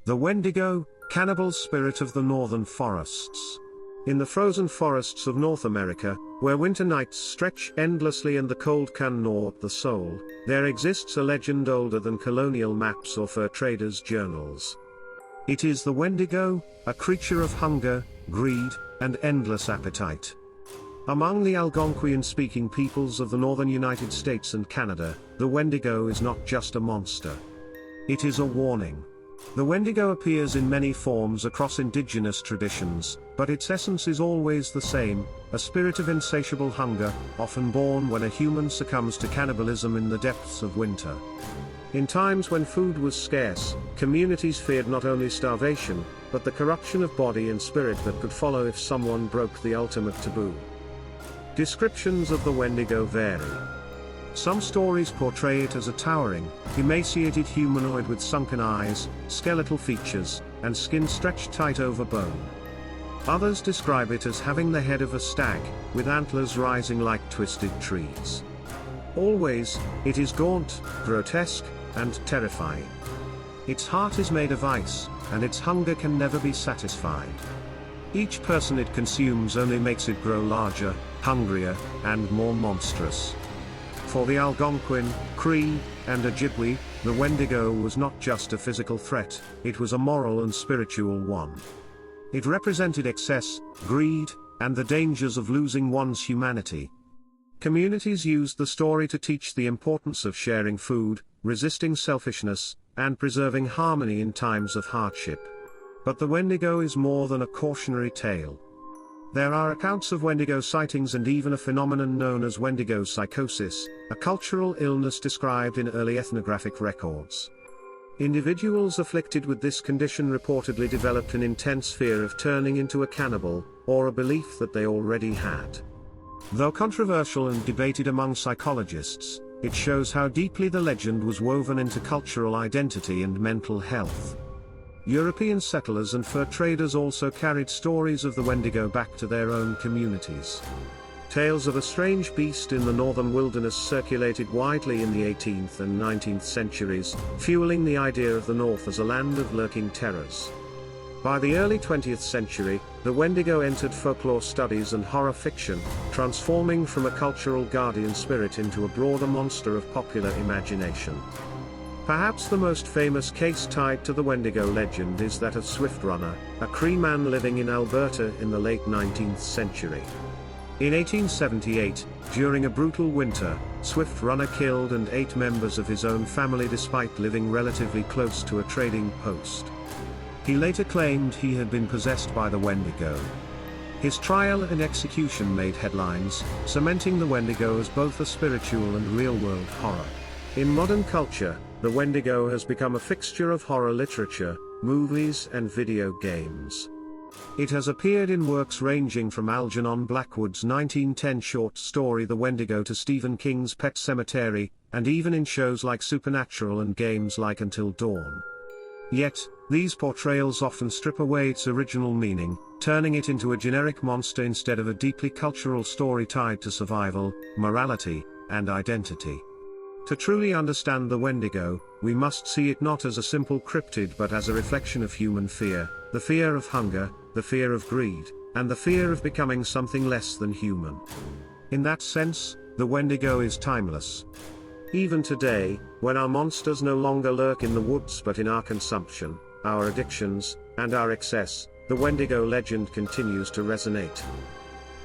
The Wendigo, cannibal spirit of the northern forests. In the frozen forests of North America, where winter nights stretch endlessly and the cold can gnaw at the soul, there exists a legend older than colonial maps or fur traders' journals. It is the Wendigo, a creature of hunger, greed, and endless appetite. Among the Algonquin-speaking peoples of the northern United States and Canada, the Wendigo is not just a monster. It is a warning. The Wendigo appears in many forms across indigenous traditions, but its essence is always the same, a spirit of insatiable hunger, often born when a human succumbs to cannibalism in the depths of winter. In times when food was scarce, communities feared not only starvation, but the corruption of body and spirit that could follow if someone broke the ultimate taboo. Descriptions of the Wendigo vary. Some stories portray it as a towering, emaciated humanoid with sunken eyes, skeletal features, and skin stretched tight over bone. Others describe it as having the head of a stag, with antlers rising like twisted trees. Always, it is gaunt, grotesque, and terrifying. Its heart is made of ice, and its hunger can never be satisfied. Each person it consumes only makes it grow larger, hungrier, and more monstrous. For the Algonquin, Cree, and Ojibwe, the Wendigo was not just a physical threat, it was a moral and spiritual one. It represented excess, greed, and the dangers of losing one's humanity. Communities used the story to teach the importance of sharing food, resisting selfishness, and preserving harmony in times of hardship. But the Wendigo is more than a cautionary tale. There are accounts of Wendigo sightings and even a phenomenon known as Wendigo psychosis, a cultural illness described in early ethnographic records. Individuals afflicted with this condition reportedly developed an intense fear of turning into a cannibal, or a belief that they already had. Though controversial and debated among psychologists, it shows how deeply the legend was woven into cultural identity and mental health. European settlers and fur traders also carried stories of the Wendigo back to their own communities. Tales of a strange beast in the northern wilderness circulated widely in the 18th and 19th centuries, fueling the idea of the North as a land of lurking terrors. By the early 20th century, the Wendigo entered folklore studies and horror fiction, transforming from a cultural guardian spirit into a broader monster of popular imagination. Perhaps the most famous case tied to the Wendigo legend is that of Swift Runner, a Cree man living in Alberta in the late 19th century. In 1878, during a brutal winter, Swift Runner killed and ate members of his own family despite living relatively close to a trading post. He later claimed he had been possessed by the Wendigo. His trial and execution made headlines, cementing the Wendigo as both a spiritual and real-world horror. In modern culture, the Wendigo has become a fixture of horror literature, movies and video games. It has appeared in works ranging from Algernon Blackwood's 1910 short story The Wendigo to Stephen King's Pet Sematary, and even in shows like Supernatural and games like Until Dawn. Yet, these portrayals often strip away its original meaning, turning it into a generic monster instead of a deeply cultural story tied to survival, morality, and identity. To truly understand the Wendigo, we must see it not as a simple cryptid but as a reflection of human fear, the fear of hunger, the fear of greed, and the fear of becoming something less than human. In that sense, the Wendigo is timeless. Even today, when our monsters no longer lurk in the woods but in our consumption, our addictions, and our excess, the Wendigo legend continues to resonate.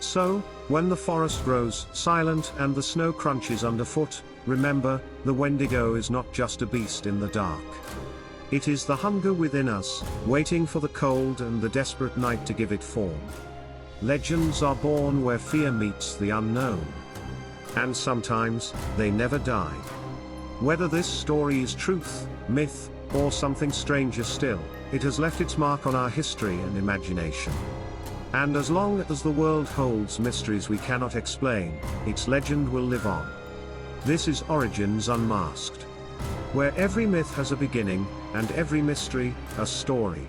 So, when the forest grows silent and the snow crunches underfoot, remember, the Wendigo is not just a beast in the dark. It is the hunger within us, waiting for the cold and the desperate night to give it form. Legends are born where fear meets the unknown. And sometimes, they never die. Whether this story is truth, myth, or something stranger still, it has left its mark on our history and imagination. And as long as the world holds mysteries we cannot explain, its legend will live on. This is Origins Unmasked, where every myth has a beginning, and every mystery, a story.